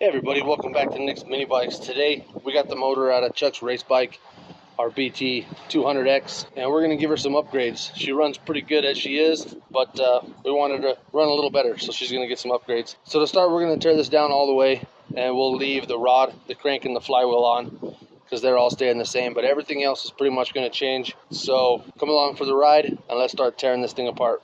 Hey everybody, welcome back to Nick's Mini Bikes. Today we got the motor out of Chuck's race bike, our BT200X, and we're going to give her some upgrades. She runs pretty good as she is, but we wanted to run a little better, so she's going to get some upgrades. So to start, we're going to tear this down all the way, and we'll leave the rod, the crank, and the flywheel on, because they're all staying the same, but everything else is pretty much going to change. So come along for the ride, and let's start tearing this thing apart.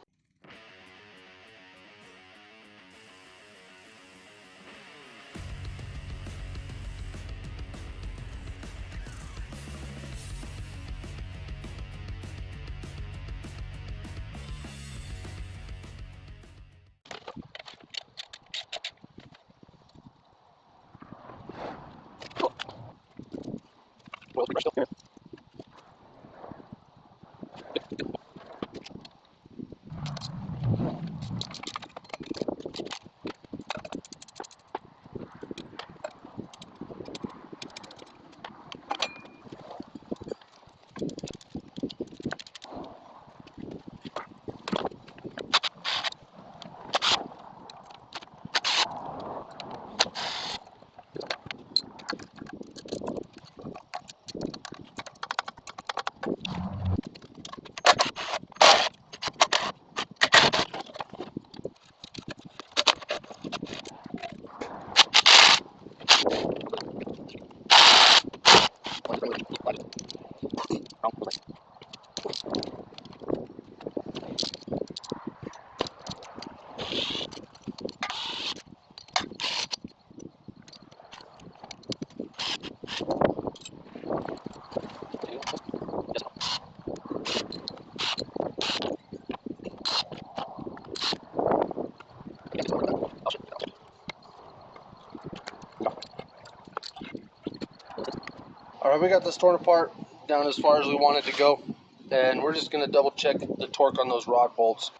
Alright, we got this torn apart down as far as we want it to go, and we're just going to double check the torque on those rod bolts.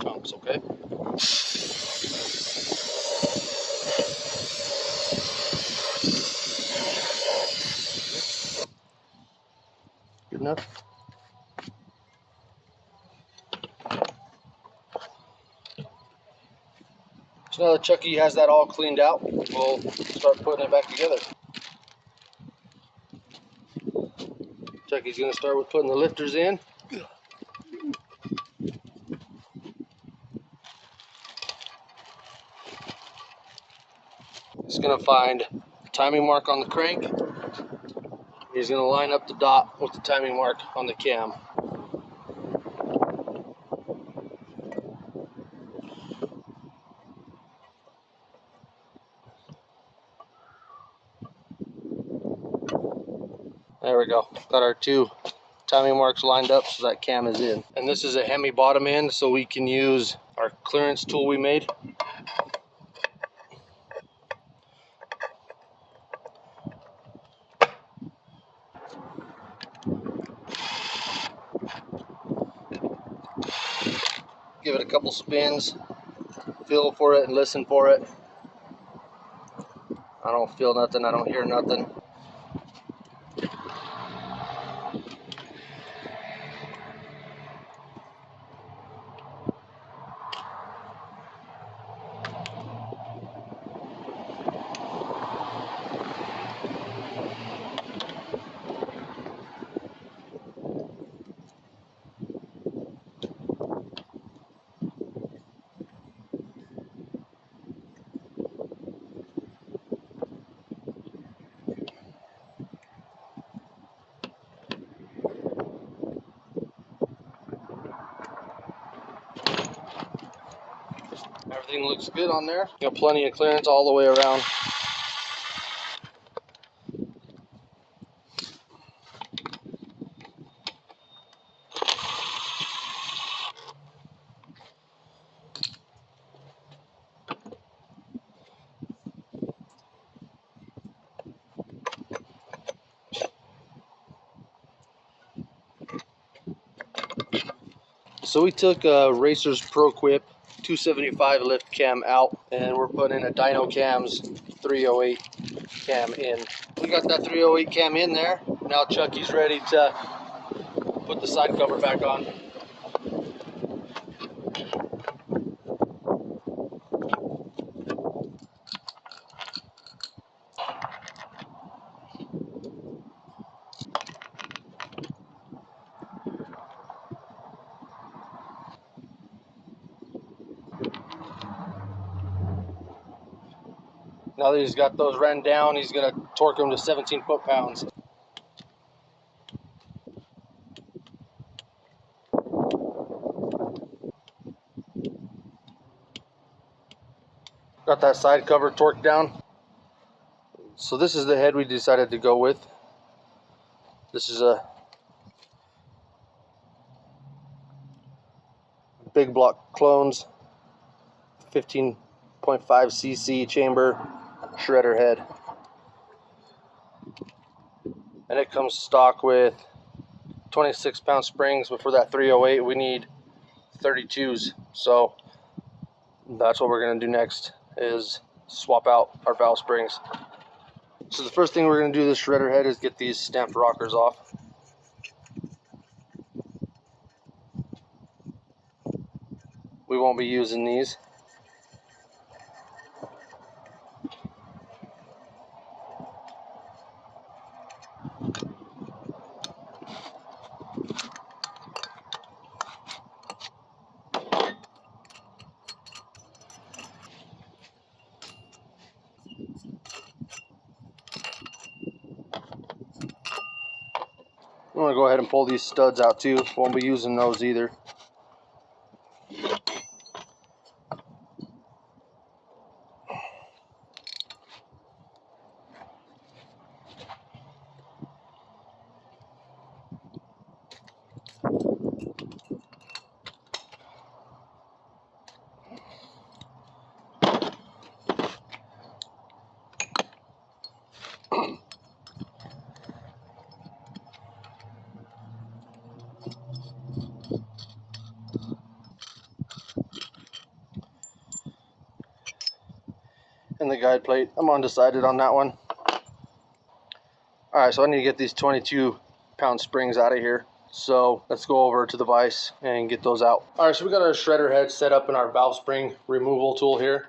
Chunks, okay? Good enough. So now that Chucky has that all cleaned out, we'll start putting it back together. Chucky's going to start with putting the lifters in. He's going to find a timing mark on the crank. He's going to line up the dot with the timing mark on the cam. There we go. Got our two timing marks lined up so that cam is in. And this is a Hemi bottom end, so we can use our clearance tool we made. Give it a couple spins, feel for it and listen for it. I don't feel nothing, I don't hear nothing. Everything looks good on there. Got plenty of clearance all the way around. So we took Racer's Pro Quip 275 lift cam out, and we're putting in a Dyno Cams 308 cam in. We got that 308 cam in there. Now Chucky's ready to put the side cover back on. Now that he's got those ran down, he's going to torque them to 17 foot-pounds. Got that side cover torqued down. So this is the head we decided to go with. This is a big Block Clones 15.5 cc chamber shredder head. And it comes stock with 26-pound springs, but for that 308 we need 32s. So that's what we're going to do next, is swap out our valve springs. So the first thing we're going to do this shredder head is get these stamped rockers off. We won't be using these. I'm going to go ahead and pull these studs out too. Won't be using those either. And the guide plate, I'm undecided on that one. Alright, so I need to get these 22-pound springs out of here. So let's go over to the vise and get those out. Alright, so we got our shredder head set up in our valve spring removal tool here.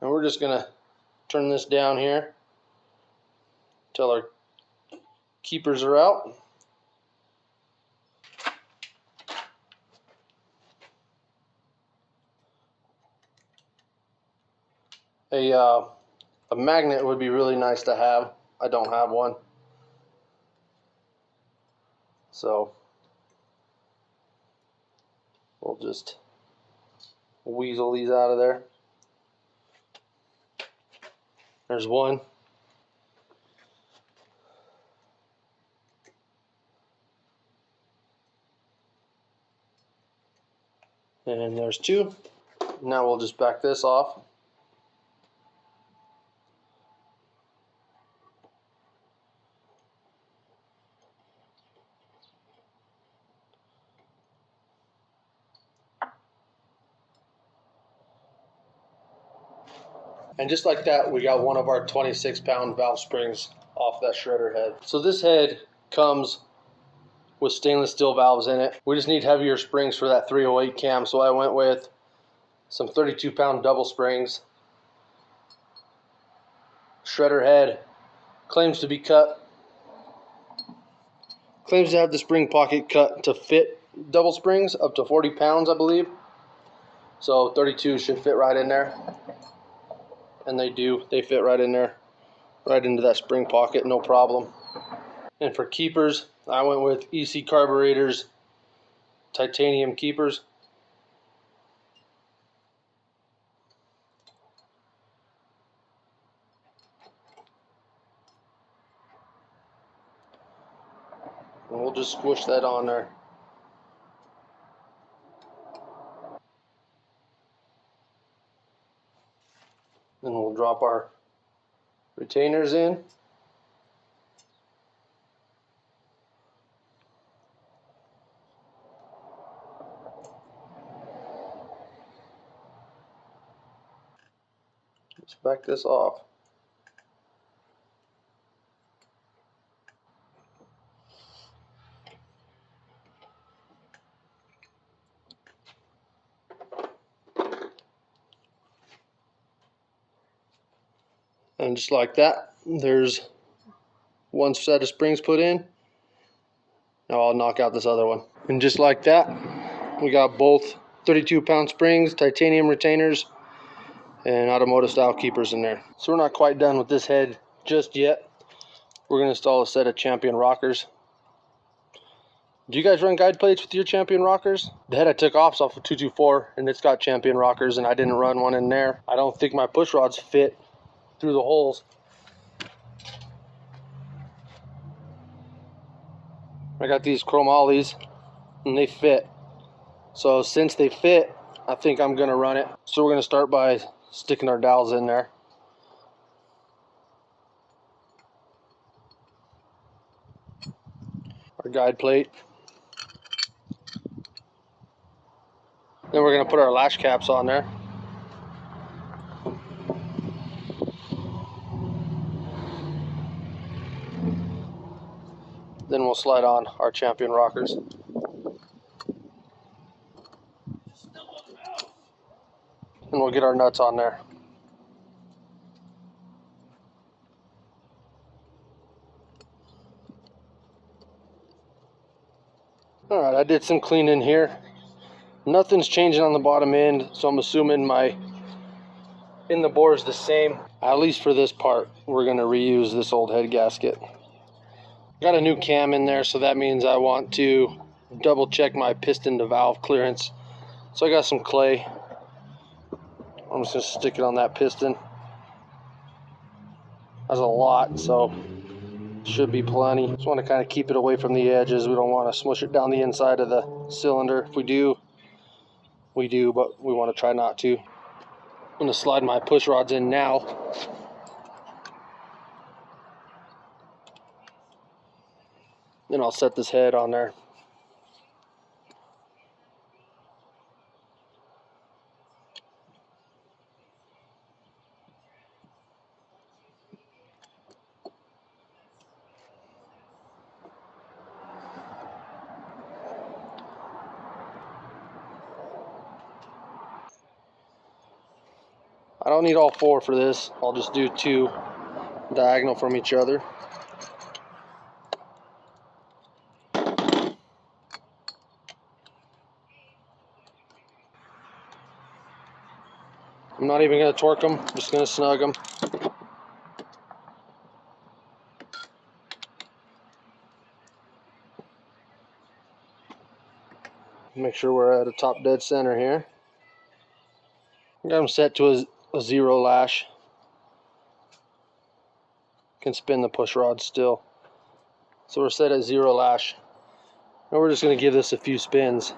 And we're just going to turn this down here until our keepers are out. A magnet would be really nice to have. I don't have one. So we'll just weasel these out of there. There's one. And there's two. Now we'll just back this off. And just like that, we got one of our 26-pound valve springs off that shredder head. So this head comes with stainless steel valves in it. We just need heavier springs for that 308 cam, so I went with some 32-pound double springs. Shredder head claims to have the spring pocket cut to fit double springs up to 40 pounds, I believe. So 32 should fit right in there. And they do. They fit right in there, right into that spring pocket, no problem. And for keepers, I went with EC Carburetors titanium keepers. And we'll just squish that on there. Then we'll drop our retainers in. Let's back this off. And just like that, there's one set of springs put in. Now I'll knock out this other one. And just like that, we got both 32-pound springs, titanium retainers, and automotive style keepers in there. So we're not quite done with this head just yet. We're going to install a set of Champion rockers. Do you guys run guide plates with your Champion rockers? The head I took off is off of 224, and it's got Champion rockers, and I didn't run one in there. I don't think my push rods fit through the holes. I got these chromolyes, and they fit. So since they fit, I think I'm going to run it. So we're going to start by sticking our dowels in there. Our guide plate. Then we're going to put our lash caps on there. Then we'll slide on our Champion rockers. And we'll get our nuts on there. Alright, I did some cleaning here. Nothing's changing on the bottom end, so I'm assuming my in the bore is the same. At least for this part, we're going to reuse this old head gasket. Got a new cam in there, so that means I want to double check my piston to valve clearance. So I got some clay. I'm just going to stick it on that piston. That's a lot, so should be plenty. Just want to kind of keep it away from the edges. We don't want to smush it down the inside of the cylinder. If we do, we do, but we want to try not to. I'm going to slide my push rods in now. Then I'll set this head on there. I don't need all four for this. I'll just do two diagonal from each other. I'm not even going to torque them, I'm just going to snug them. Make sure we're at a top dead center here. Got them set to a zero lash. Can spin the push rod still. So we're set at zero lash. And we're just going to give this a few spins.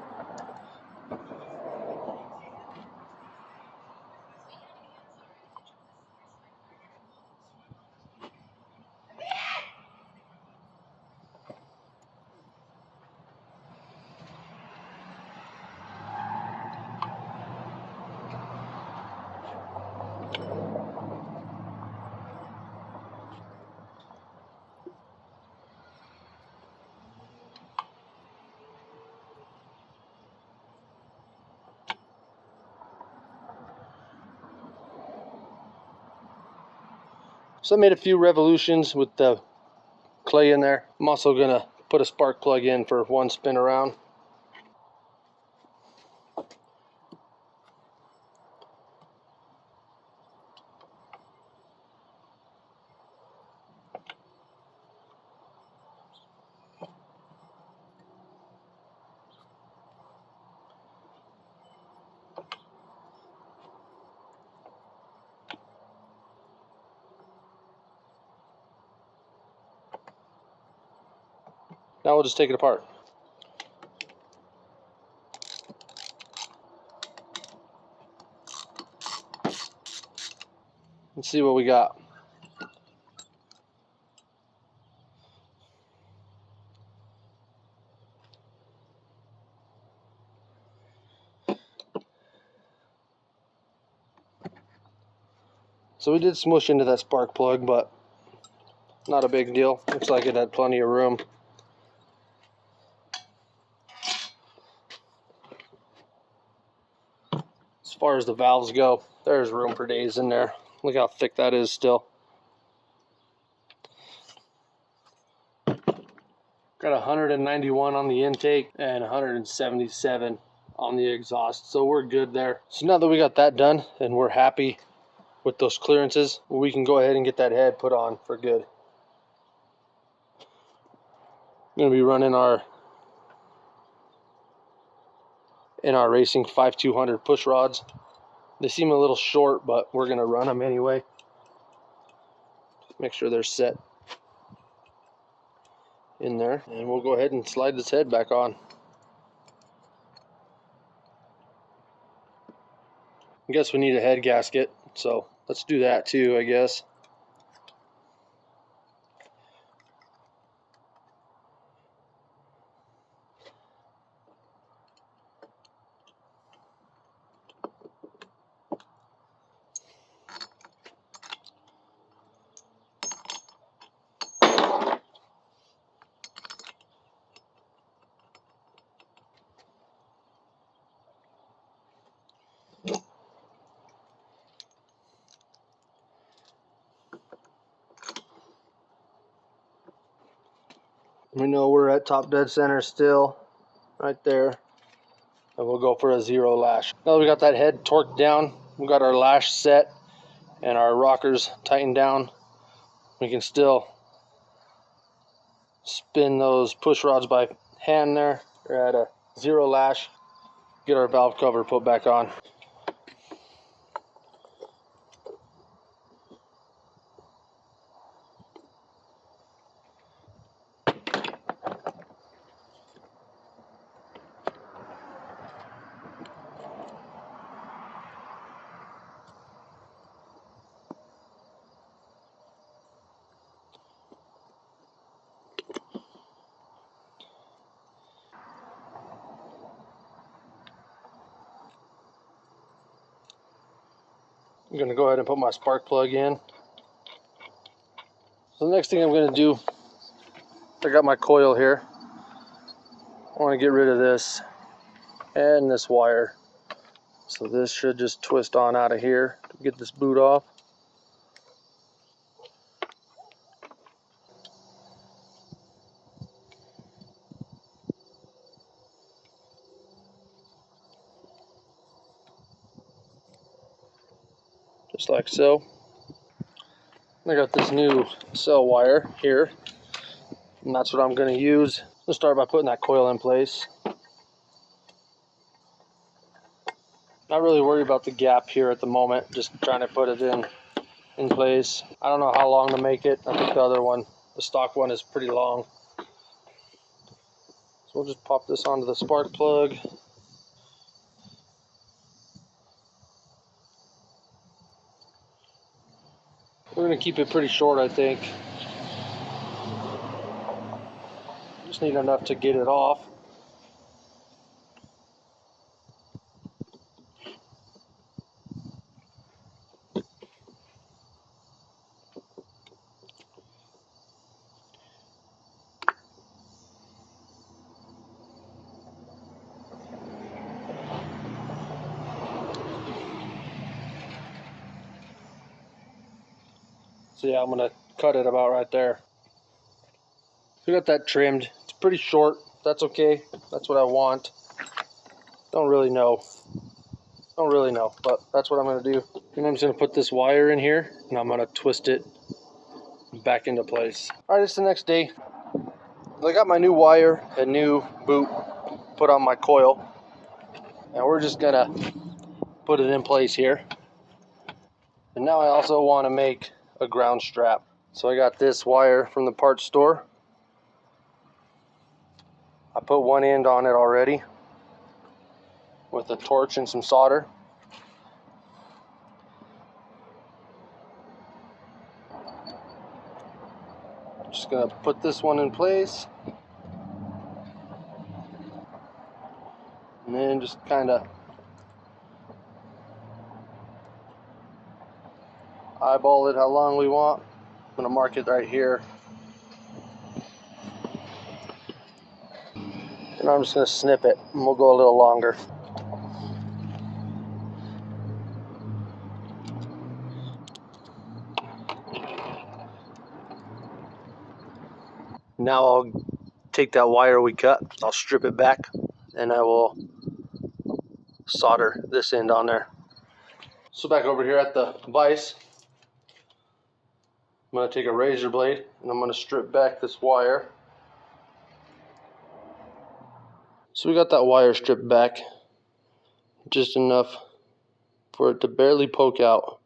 So I made a few revolutions with the clay in there. I'm also going to put a spark plug in for one spin around. Now we'll just take it apart. Let's see what we got. So we did smush into that spark plug, but not a big deal. Looks like it had plenty of room. As far as the valves go, there's room for days in there. Look how thick that is still. Got 191 on the intake and 177 on the exhaust, so we're good there. So now that we got that done and we're happy with those clearances, we can go ahead and get that head put on for good. I'm going to be running our racing 5200 push rods. They seem a little short, but we're going to run them anyway. Make sure they're set in there, and we'll go ahead and slide this head back on. I guess we need a head gasket, so let's do that too, I guess. We know we're at top dead center still, right there. And we'll go for a 0 lash. Now that we got that head torqued down, we got our lash set and our rockers tightened down, we can still spin those push rods by hand there. We're at a 0 lash. Get our valve cover put back on. I'm going to go ahead and put my spark plug in. So the next thing I'm going to do, I got my coil here. I want to get rid of this and this wire. So this should just twist on out of here to get this boot off. Just like so. I got this new cell wire here, and that's what I'm going to use. Let's start by putting that coil in place. Not really worried about the gap here at the moment, just trying to put it in place. I don't know how long to make it. I think the other one, the stock one, is pretty long. So we'll just pop this onto the spark plug. We're going to keep it pretty short, I think. Just need enough to get it off. So yeah, I'm going to cut it about right there. We got that trimmed. It's pretty short. That's okay. That's what I want. Don't really know, but that's what I'm going to do. And I'm just going to put this wire in here, and I'm going to twist it back into place. All right, it's the next day. I got my new wire and new boot put on my coil, and we're just going to put it in place here. And now I also want to make a ground strap. So I got this wire from the parts store. I put one end on it already with a torch and some solder. Just gonna put this one in place, and then just kind of eyeball it how long we want. I'm gonna mark it right here. And I'm just gonna snip it and we'll go a little longer. Now I'll take that wire we cut, I'll strip it back, and I will solder this end on there. So back over here at the vise, I'm going to take a razor blade and I'm going to strip back this wire. So we got that wire stripped back just enough for it to barely poke out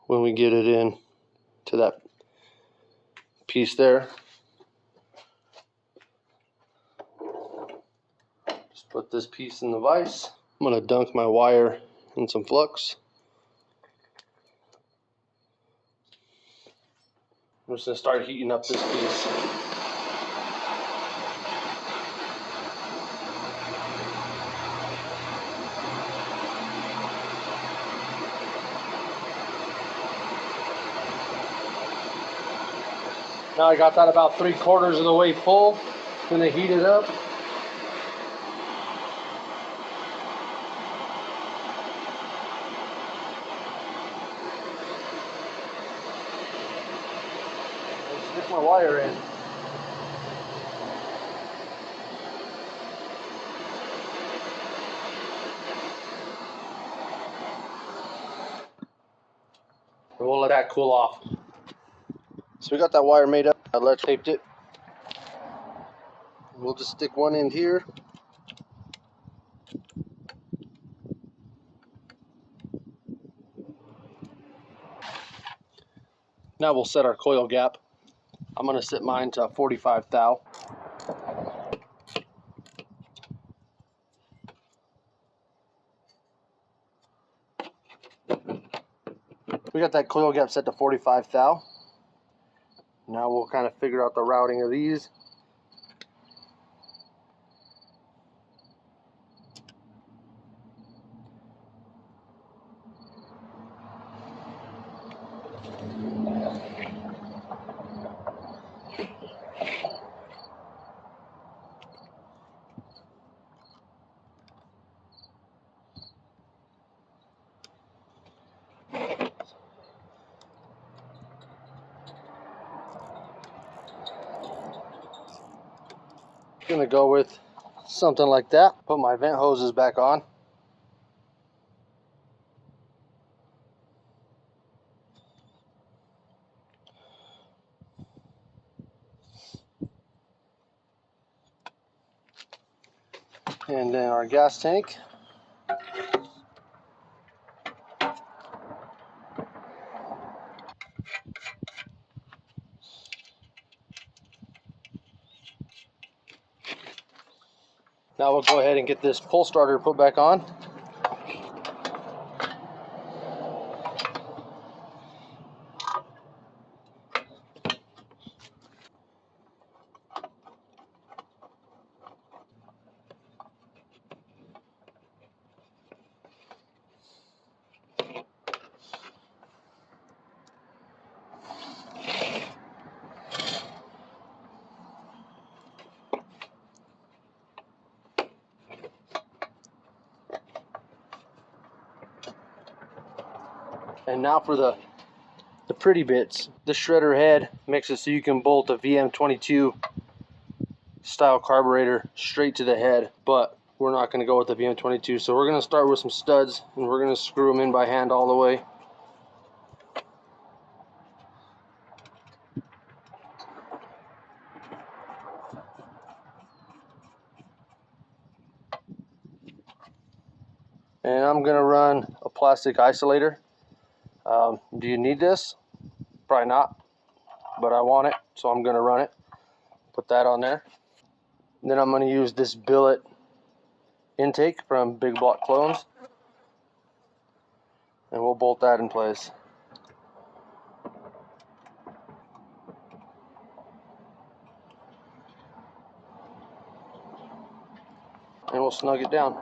when we get it in to that piece there. Just put this piece in the vise. I'm going to dunk my wire in some flux. I'm just going to start heating up this piece. Now I got that about 3/4 of the way full. I'm going to heat it up. Stick my wire in. And we'll let that cool off. So we got that wire made up. I lead taped it. We'll just stick one end here. Now we'll set our coil gap. I'm going to set mine to 45 thou. We got that coil gap set to 45 thou. Now we'll kind of figure out the routing of these. Gonna go with something like that. Put my vent hoses back on. And then our gas tank. Now we'll go ahead and get this pull starter put back on. And now for the pretty bits. The shredder head makes it so you can bolt a VM22 style carburetor straight to the head, but we're not going to go with the VM22, so we're going to start with some studs and we're going to screw them in by hand all the way. And I'm going to run a plastic isolator. Do you need this? Probably not, but I want it, so I'm going to run it. Put that on there. And then I'm going to use this billet intake from Big Block Clones, and we'll bolt that in place. And we'll snug it down.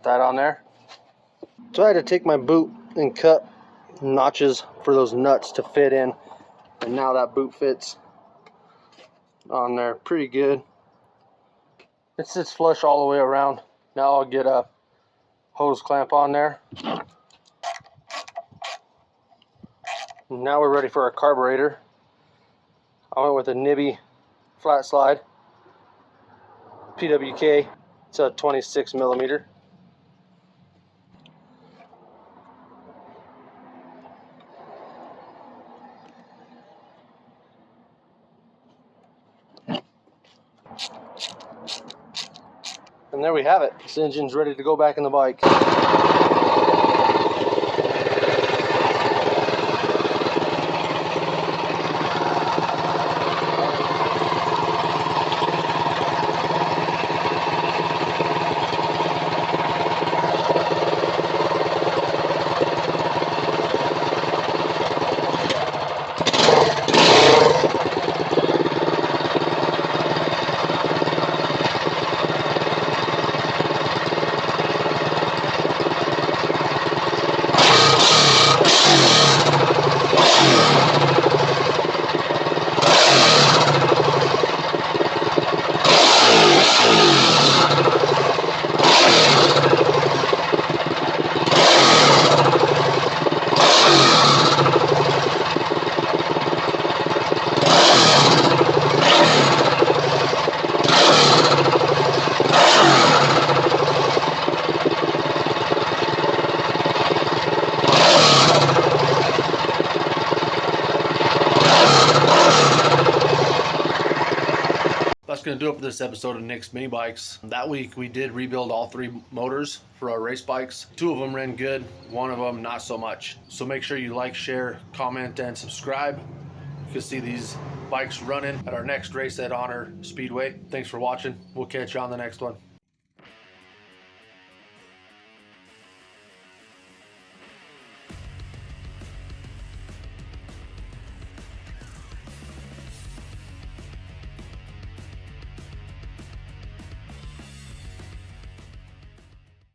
that on there. So I had to take my boot and cut notches for those nuts to fit in, and now that boot fits on there pretty good. It sits flush all the way around. Now I'll get a hose clamp on there. Now we're ready for our carburetor. I went with a Nibbi flat slide PWK. It's a 26 millimeter. And there we have it. This engine's ready to go back in the bike. That's going to do it for this episode of Nick's Mini Bikes. That week we did rebuild all 3 motors for our race bikes. 2 of them ran good, 1 of them not so much. So make sure you like, share, comment, and subscribe. You can see these bikes running at our next race at Honor Speedway. Thanks for watching. We'll catch you on the next one.